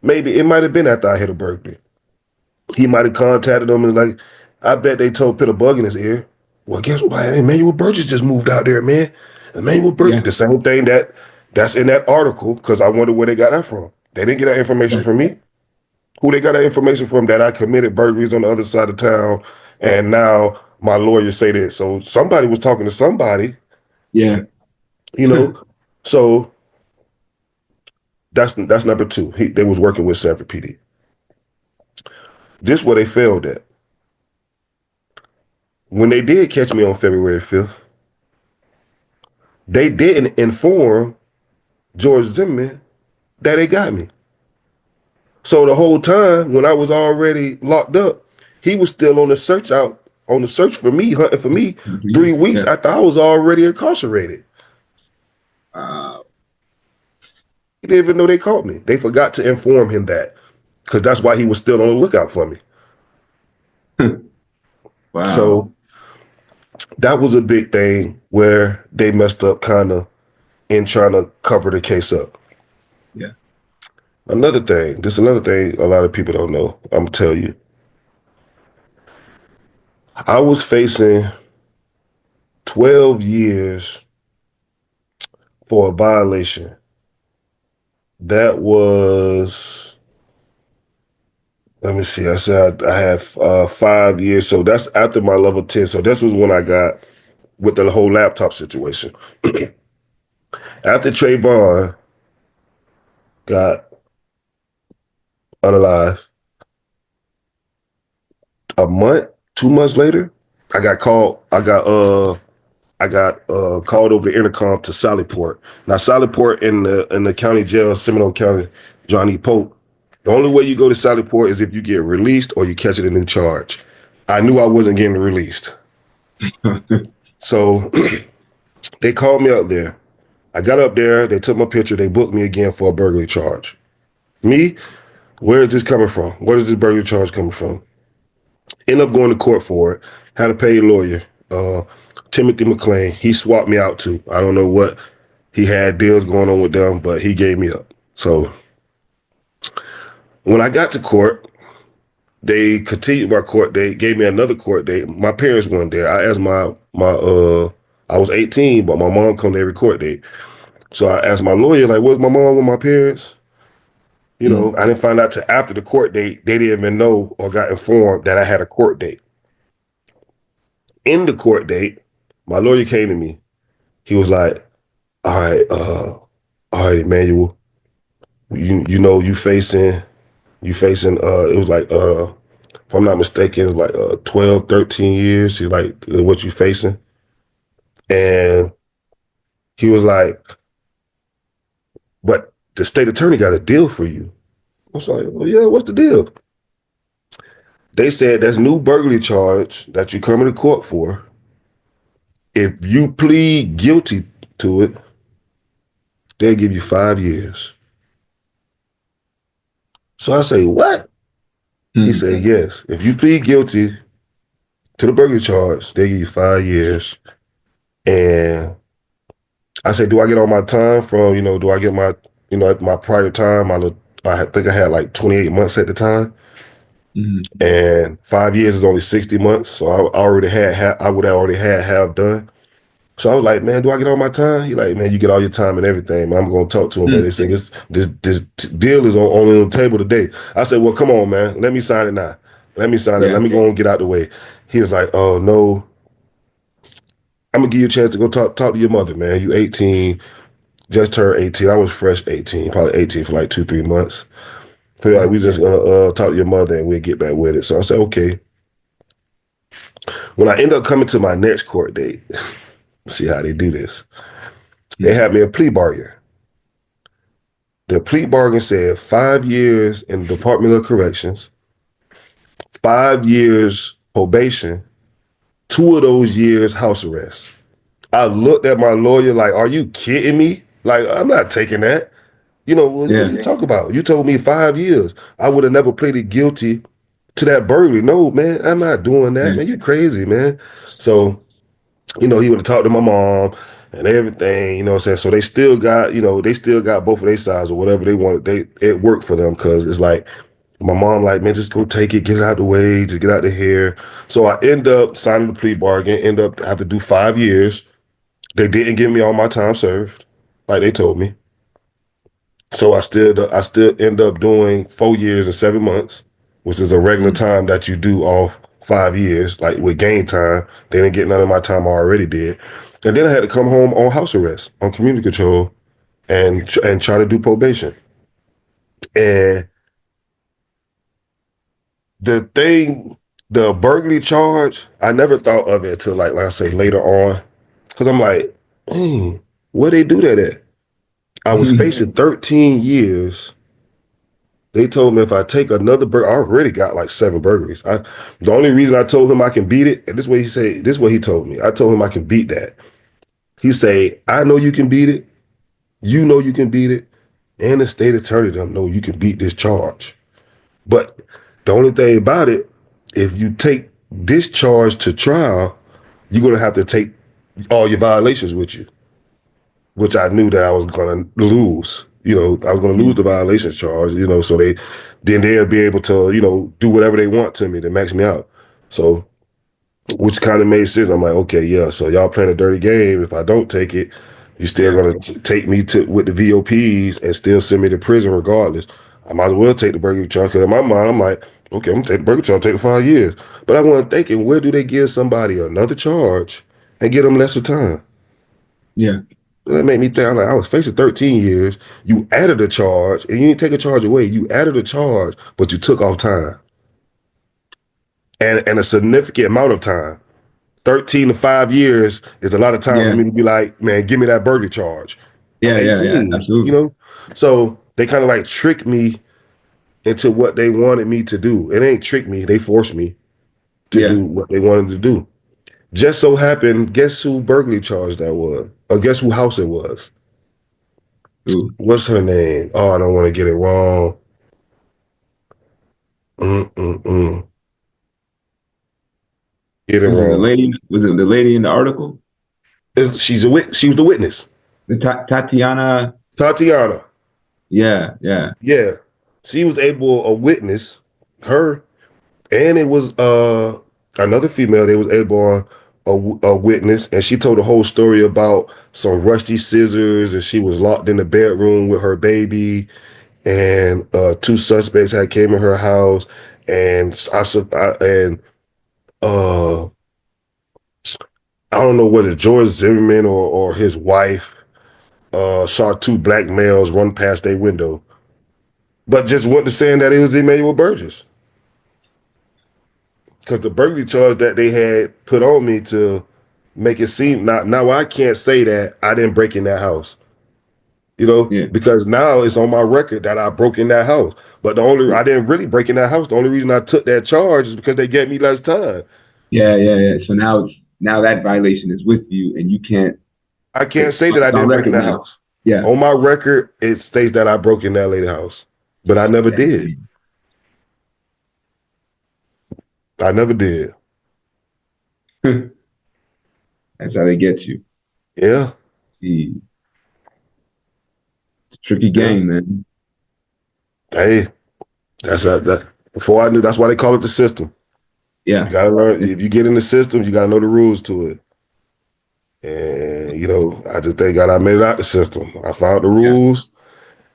maybe it might have been after I hit a burglary. He might have contacted them and I bet they put a bug in his ear. Well, guess what? Emmanuel Burgess just moved out there, man. Emmanuel Burgess, the same thing that's in that article, because I wonder where they got that from. They didn't get that information from me. Who they got that information from, that I committed burglaries on the other side of town, and now my lawyer say this. So somebody was talking to somebody. Yeah. So that's number two. They was working with Sanford PD. This is where they failed at. When they did catch me on February 5th, they didn't inform George Zimmerman that they got me. So the whole time when I was already locked up, he was still on the search for me, hunting for me 3 weeks after I was already incarcerated. He didn't even know they caught me. They forgot to inform him that, because that's why he was still on the lookout for me. Wow. So that was a big thing where they messed up kind of in trying to cover the case up. Yeah. Another thing a lot of people don't know, I'm going to tell you. I was facing 12 years for a violation. That was, let me see, I said I had 5 years. So that's after my level 10. So this was when I got with the whole laptop situation. After Trayvon got unalive. A month, 2 months later, I got called. I got called over the intercom to Sallyport. Now Sallyport in the county jail, Seminole County, Johnny Pope. The only way you go to Sallyport is if you get released or you catch it in charge. I knew I wasn't getting released. So they called me up there. I got up there, they took my picture, they booked me again for a burglary charge. Me, where is this coming from? Where is this burglary charge coming from? End up going to court for it. Had a paid lawyer, Timothy McLean. He swapped me out too. I don't know what he had deals going on with them, but he gave me up. So when I got to court, they continued my court date, gave me another court date. My parents weren't there. I asked I was 18, but my mom come to every court date. So I asked my lawyer, like, where's my mom with my parents? You know, I didn't find out till after the court date. They didn't even know or got informed that I had a court date. In the court date, my lawyer came to me. He was like, all right, Emmanuel, you know you facing it was like if I'm not mistaken, it was like 12, 13 years. He's like, what you facing? And he was like, but the state attorney got a deal for you. I was like, well, yeah, what's the deal? They said there's new burglary charge that you coming to court for. If you plead guilty to it, they'll give you 5 years. So I say, what? He said, yes. If you plead guilty to the burglary charge, they give you 5 years. And I said, do I get all my time from, do I get my, my prior time? I think I had like 28 months at the time. And 5 years is only 60 months. So I would have already had half done. So I was like, man, do I get all my time? He like, man, you get all your time and everything. Man, I'm going to talk to him. But they said, this deal is only on the table today. I said, well, come on, man. Let me sign it now. Let me sign it. Let me go and get out the way. He was like, oh, no. I'm going to give you a chance to go talk to your mother, man. You 18, just turned 18. I was fresh 18, probably 18 for like 2-3 months. So like, we just going to talk to your mother and we'll get back with it. So I said, okay. When I end up coming to my next court date, see how they do this. They had me a plea bargain. The plea bargain said 5 years in the Department of Corrections, 5 years probation, 2 of those years house arrest. I looked at my lawyer like, are you kidding me? Like, I'm not taking that. What are you talking about? You told me 5 years. I would have never pleaded guilty to that burglary. No, man, I'm not doing that. Man, you're crazy, man. So, he would have talked to my mom and everything, you know what I'm saying? So they still got, both of their sides or whatever they wanted. It worked for them because it's like, my mom like, man, just go take it, get it out the way, just get out the hair. So I end up signing the plea bargain, end up have to do 5 years. They didn't give me all my time served, like they told me. So I still end up doing 4 years and 7 months, which is a regular time that you do off 5 years, like with game time. They didn't get none of my time I already did. And then I had to come home on house arrest, on community control, and try to do probation. And the burglary charge, I never thought of it till like I say later on. Because I'm like, where they do that at? I was facing 13 years. They told me if I take another burglary, I already got like 7 burglaries. The only reason I told him I can beat it, and this is what he told me. I told him I can beat that. He say, I know you can beat it. You know you can beat it. And the state attorney don't know you can beat this charge. But the only thing about it, if you take this charge to trial, you're going to have to take all your violations with you, which I knew that I was going to lose. I was going to lose the violations charge, so they'll be able to, do whatever they want to me to max me out. So, which kind of made sense. I'm like, okay, yeah, so y'all playing a dirty game. If I don't take it, you still going to take me with the VOPs and still send me to prison regardless. I might as well take the burglary charge, because in my mind, I'm like, okay, I'm going to take the burglary charge, take the 5 years. But I wasn't thinking, where do they give somebody another charge and give them lesser time? Yeah. That made me think. I'm like, I was facing 13 years. You added a charge, and you didn't take a charge away. You added a charge, but you took off time, and a significant amount of time. 13 to 5 years is a lot of time for Yeah, me to be like, man, give me that burger charge. I'm yeah, 18, you absolutely. know? So they kind of like tricked me into what they wanted me to do. It ain't tricked me. They forced me to Yeah. do what they wanted to do. Just so happened, guess who burglary charge that was? Or guess who house it was? Ooh. What's her name? Oh, I don't want to get it wrong. Mm-mm-mm. Get it Was it the wrong. lady? Was it the lady in the article? She was the witness. The Tatiana. Tatiana. Yeah, yeah, Yeah. She was able, a witness, her, and it was another female, they was able on a witness, and she told the whole story about some rusty scissors, and she was locked in the bedroom with her baby, and two suspects had came in her house, and uh I don't know whether George Zimmerman or his wife saw two black males run past their window, but just went to saying that it was Emmanuel Burgess. Because the burglary charge that they had put on me to make it seem now I can't say that I didn't break in that house, yeah, because now it's on my record that I broke in that house. But I didn't really break in that house. The only reason I took that charge is because they gave me less time. yeah. So now that violation is with you, and you can't. I can't It's say that I on didn't break in record that now. house. Yeah, On my record, it states that I broke in that lady house, but I never did. I never did. that's how they get you. Yeah, See, it's a tricky yeah. game, man. Hey, that. Before I knew, that's why they call it the system. Yeah, You gotta learn. If you get in the system, you gotta know the rules to it. And I just thank God I made it out the system. I found the yeah. rules.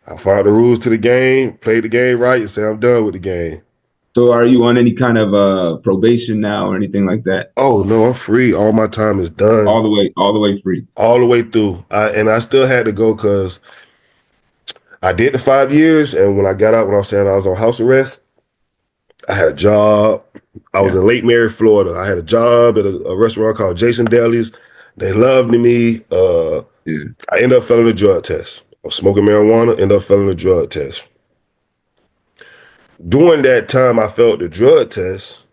I found the rules to the game, played the game right, and say I'm done with the game. So, are you on any kind of probation now, or anything like that? Oh no, I'm free. All my time is done. All the way free. All the way through. And I still had to go because I did the 5 years, and when I got out, when I was saying I was on house arrest, I had a job. I was Yeah, in Lake Mary, Florida. I had a job at a restaurant called Jason Deli's. They loved me. yeah, I ended up failing a drug test. I was smoking marijuana, ended up failing a drug test. During that time I failed the drug test,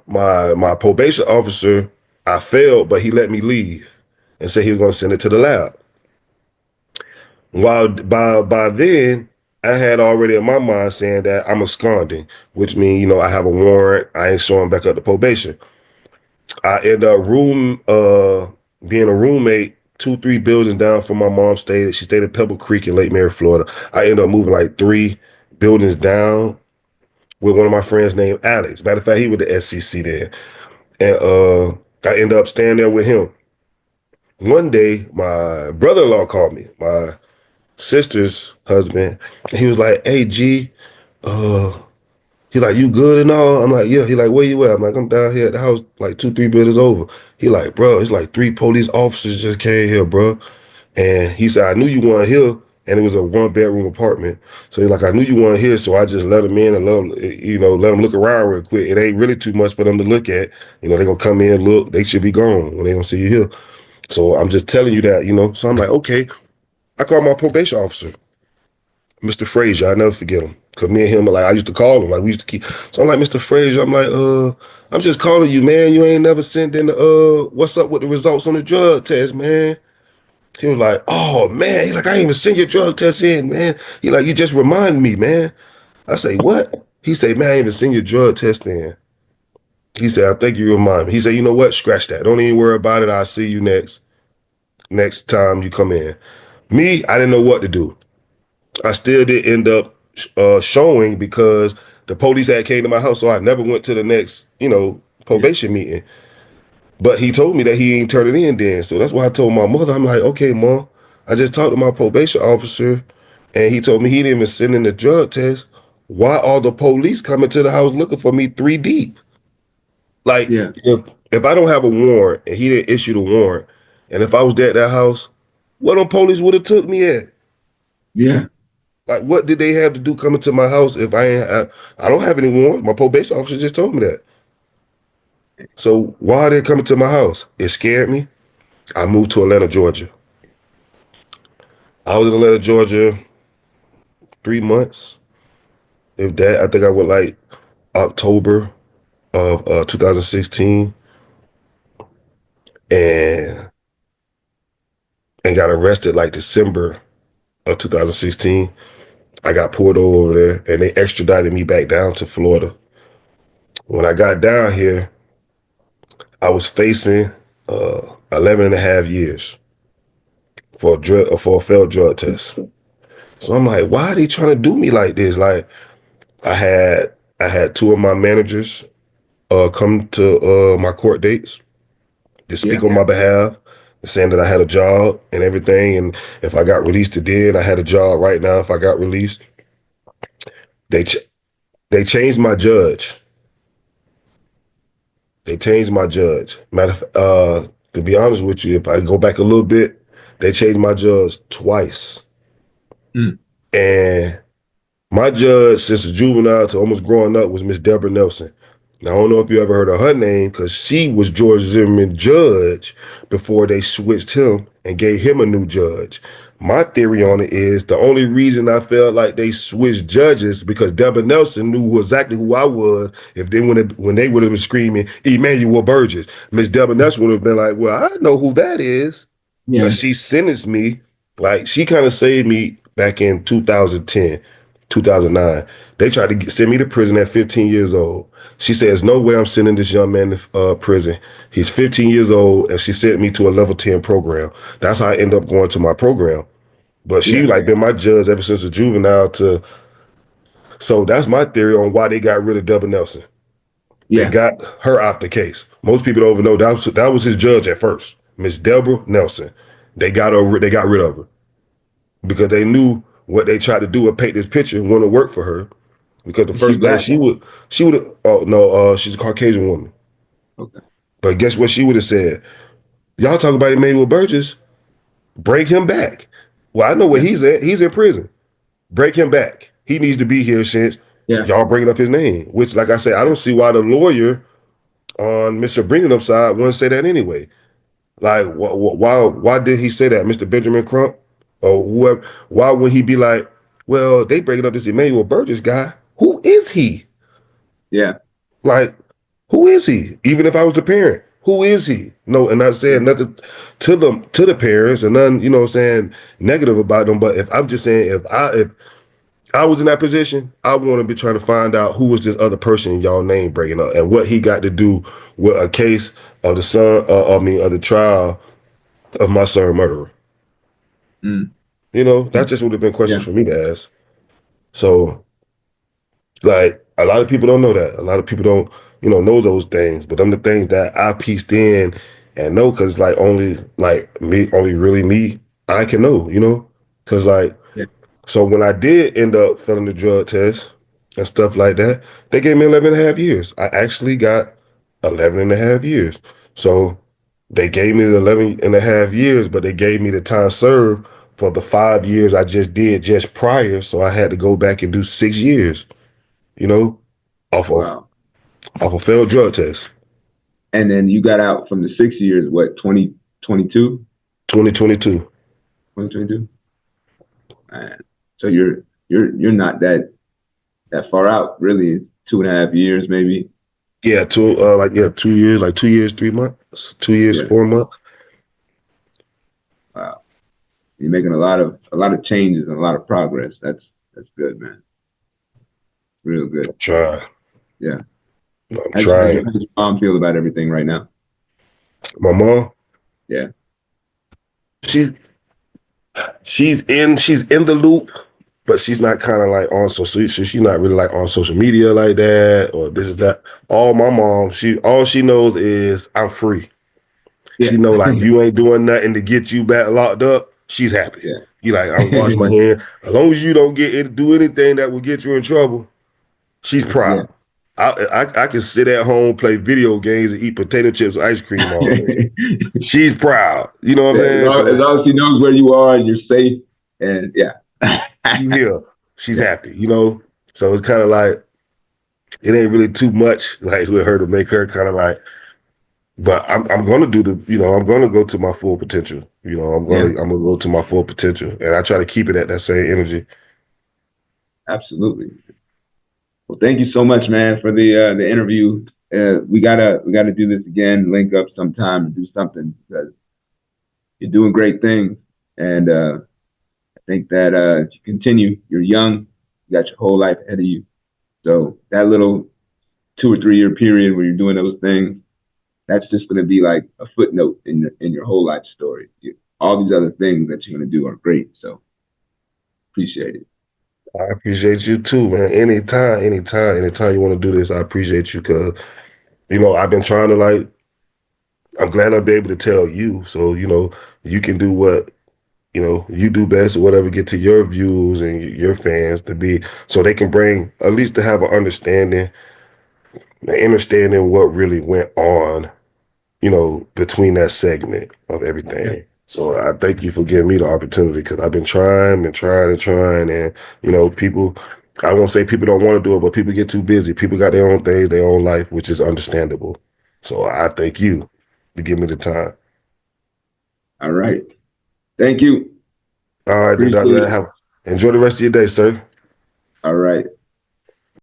my probation officer, I failed, but he let me leave and said he was going to send it to the lab. While by then, I had already in my mind saying that I'm absconding, which means, I have a warrant. I ain't showing back up to probation. I end up being a roommate 2-3 buildings down from my mom stayed. She stayed in Pebble Creek in Lake Mary, Florida. I ended up moving like 3 buildings down with one of my friends named Alex. Matter of fact, he was the SCC there. And I ended up staying there with him. One day, my brother-in-law called me, my sister's husband. He was like, "Hey, G, he like, you good and all?" I'm like, "Yeah." He like, "Where you at?" I'm like, "I'm down here at the house, like 2-3 buildings over." He like, "Bro, it's like 3 police officers just came here, bro." And he said, "I knew you weren't here." And it was a 1-bedroom apartment. So he like, "I knew you weren't here, so I just let him in and let them look around real quick. It ain't really too much for them to look at. They're gonna come in, look, they should be gone when they gonna see you here. So I'm just telling you that. So I'm like, okay. I called my probation officer, Mr. Frazier. I never forget him. Cause me and him, like, I used to call him. Like, we used to keep. So I'm like, "Mr. Frazier," I'm like, I'm just calling you, man. You ain't never sent in what's up with the results on the drug test, man." He was like, "Oh, man." He like, "I ain't even send your drug test in, man." He like, "You just remind me, man." I say, "What?" He say, "Man, I ain't even send your drug test in." He said, "I think you remind me." He said, "You know what? Scratch that. Don't even worry about it. I'll see you next time you come in." Me, I didn't know what to do. I still did end up showing because the police had came to my house, so I never went to the next, Yeah, probation meeting. But he told me that he ain't turn it in then. So that's why I told my mother, I'm like, "Okay, Mom, I just talked to my probation officer and he told me he didn't even send in the drug test. Why are the police coming to the house looking for me 3 deep?" Like, yeah, if I don't have a warrant and he didn't issue the warrant, And if I was at that house, what them police would have took me at? Yeah. Like, what did they have to do coming to my house if I don't have any warrants? My probation officer just told me that. So why are they coming to my house? It scared me. I moved to Atlanta, Georgia. I was in Atlanta, Georgia 3 months. If that, I think I went like October of 2016 and got arrested like December of 2016. I got pulled over there and they extradited me back down to Florida. When I got down here, I was facing 11 and a half years for a failed drug test. So I'm like, why are they trying to do me like this? Like, I had two of my managers come to my court dates to speak on my behalf, saying that I had a job and everything, and if I got released today, and I had a job right now, if I got released, they changed my judge. They changed my judge. To be honest with you, if I go back a little bit, they changed my judge twice. And my judge, since a juvenile to almost growing up, was Miss Deborah Nelson. Now, I don't know if you ever heard of her name because she was George Zimmerman's judge before they switched him and gave him a new judge. My theory on it is the only reason I felt like they switched judges because Deborah Nelson knew exactly who I was. If they when they would have been screaming Emmanuel Burgess, Miss Deborah Nelson would have been like, "Well, I know who that is." Yeah. Because she sentenced me, like she kind of saved me back in 2010. 2009. They tried to send me to prison at 15 years old. She says, no way I'm sending this young man to prison. He's 15 years old, and she sent me to a level 10 program. That's how I ended up going to my program. But she been my judge ever since a juvenile to. So that's my theory on why they got rid of Deborah Nelson. Yeah. They got her off the case. Most people don't even know that was his judge at first, Miss Deborah Nelson. They got rid of her because they knew what they tried to do and paint this picture wouldn't work for her. Because the first thing she would she's a Caucasian woman. Okay. But guess what she would have said? Y'all talk about Emmanuel Burgess, break him back. Well, I know where he's at. He's in prison. Break him back. He needs to be here since y'all bringing up his name. Which, like I said, I don't see why the lawyer on Mr. Bringham's side wouldn't say that anyway. Like, why did he say that, Mr. Benjamin Crump? Or whoever, why would he be like, well, they breaking up this Emmanuel Burgess guy. Who is he? Yeah. Like, who is he? Even if I was the parent, who is he? No, and not saying nothing to the parents and none, you know what I'm saying, negative about them. But if I'm just saying, if I was in that position, I want to be trying to find out who was this other person y'all name breaking up and what he got to do with a case of the of the trial of my son murderer. You know, that just would have been questions for me to ask. So, like, a lot of people don't know that. A lot of people don't, know those things. But them the things that I pieced in and know because, like, only really me, I can know, Because, like, so when I did end up failing the drug test and stuff like that, they gave me 11 and a half years. I actually got 11 and a half years. So they gave me the 11 and a half years, but they gave me the time served for the 5 years I just did just prior. So I had to go back and do 6 years, off of failed drug test. And then you got out from the 6 years, what, 2022? 2022. 2022? Man. So you're not that far out, really. 2.5 years, maybe. Yeah, 2 years, like 2 years, 3 months, 2 years, 4 months. Wow, you're making a lot of changes and a lot of progress. That's good, man. Real good. I'm trying. Yeah. I'm trying. How does your mom feel about everything right now? My mom? Yeah. She's in the loop, but she's not kind of like on social. She's not really like on social media like that or this or that. All my mom, all she knows is I'm free. Yeah. She know like you ain't doing nothing to get you back locked up. She's happy. Yeah. You like I'm washing my hand. As long as you don't do anything that will get you in trouble, she's proud. I can sit at home, play video games, and eat potato chips and ice cream all day. She's proud. You know what I'm saying? As long as she knows where you are and you're safe, and you hear she's happy. You know, so it's kind of like it ain't really too much like with her to make her kind of like. But I'm gonna do I'm gonna go to my full potential. I'm gonna go to my full potential, and I try to keep it at that same energy. Absolutely. Well, thank you so much, man, for the interview. We gotta do this again, link up sometime and do something, because you're doing great things, and I think that if you continue, you're young, you got your whole life ahead of you. So that little 2 or 3 year period where you're doing those things, that's just going to be like a footnote in your whole life story. All these other things that you're going to do are great. So appreciate it. I appreciate you too, man. Anytime you want to do this, I appreciate you, because I've been trying to I'm glad I'll be able to tell you, so you can do what you do best, or whatever, get to your views and your fans to be, so they can bring, at least to have an understanding what really went on, between that segment of everything. Yeah. So I thank you for giving me the opportunity, because I've been trying, and people, I won't say people don't want to do it, but people get too busy. People got their own things, their own life, which is understandable. So I thank you to give me the time. All right. Thank you. All right, then, Dr. Enjoy the rest of your day, sir. All right.